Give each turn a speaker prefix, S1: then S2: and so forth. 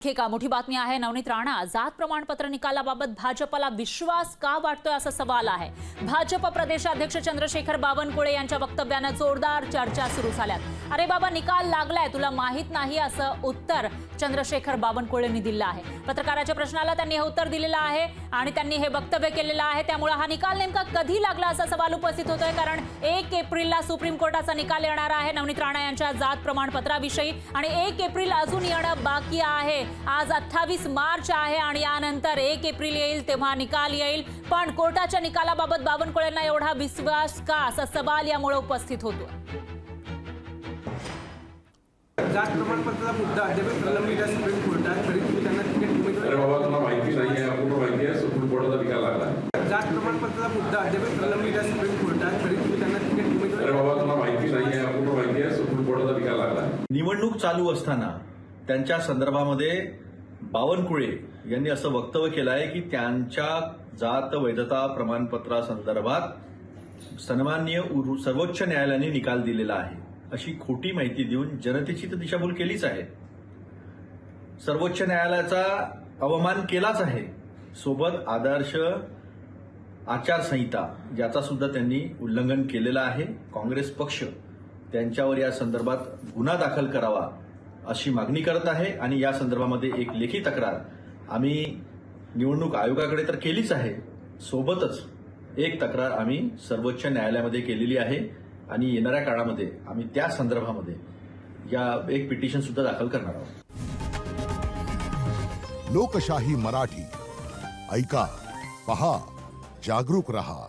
S1: का मोठी बातमी आहे। नवनीत राणा जात प्रमाणपत्र निकालाबाबत भाजपला विश्वास का वाटतोय असा सवाल आहे। भाजप प्रदेशाध्यक्ष चंद्रशेखर बावनकुळे यांच्या वक्तव्याने जोरदार चर्चा सुरू झाल्यात। अरे बाबा निकाल लागलाय तुला माहित नाही असं उत्तर चंद्रशेखर बावनकुळेंनी दिलं आहे। पत्रकाराच्या प्रश्नाला त्यांनी हे उत्तर दिलेलं आहे आणि त्यांनी हे वक्तव्य केलेलं आहे। त्यामुळे हा निकाल नेमका कधी लागला असा सवाल उपस्थित होतोय, कारण 1 एप्रिलला सुप्रीम कोर्टाचा निकाल येणार आहे नवनीत राणा यांच्या जात प्रमाणपत्राविषयी आणि 1 एप्रिल अजून येणं बाकी आहे। आज 28 मार्च आहे आणि यानंतर 1 एप्रिल येईल तेव्हा निकाल येईल। पण कोर्टाच्या निकालाबाबत बावनकुळेंना एवढा विश्वास का असा सवाल यामुळे उपस्थित होतो।
S2: जात प्रमाणपत्राचा मुद्दा अद्याप प्रलंबित आहे सुप्रीम कोर्टात, तरी तुम्ही त्यांना तिकीट उमेदवारी
S3: अरे बाबा तुला माहिती नाही आहे, अपूर्ण माहिती आहे, सुप्रीम कोर्टाचा निकाल लागला।
S2: जात प्रमाणपत्राचा मुद्दा अद्याप प्रलंबित आहे सुप्रीम कोर्टात, तरी तुम्ही त्यांना तिकीट उमेदवारी
S3: अरे बाबा तुला माहिती नाही आहे, अपूर्ण माहिती आहे, सुप्रीम कोर्टाचा निकाल लागला।
S4: निवडणूक चालू असताना त्यांच्या संदर्भामध्ये बावनकुळे यांनी असं वक्तव्य केलं आहे की त्यांच्या जात वैधता प्रमाणपत्रासंदर्भात सन्माननीय सर्वोच्च न्यायालयाने निकाल दिलेला आहे अशी खोटी माहिती देऊन जनतेची तर दिशाभूल केलीच आहे। सर्वोच्च न्यायालयाचा अवमान केलाच आहे, सोबत आदर्श आचारसंहिता ज्याचा सुद्धा त्यांनी उल्लंघन केलेलं आहे। काँग्रेस पक्ष त्यांच्यावर या संदर्भात गुन्हा दाखल करावा अशी मागणी करत आहे आणि या संदर्भामध्ये एक लेखी तक्रार आम्ही निवडणूक आयोगाकडे तर केलीच आहे, सोबतच एक तक्रार आम्ही सर्वोच्च न्यायालयामध्ये केलेली आहे आणि येणाऱ्या काळामध्ये आम्ही त्या संदर्भामध्ये या एक पिटिशन सुद्धा दाखल करणार आहोत।
S5: लोकशाही मराठी ऐका, पहा, जागरूक रहा।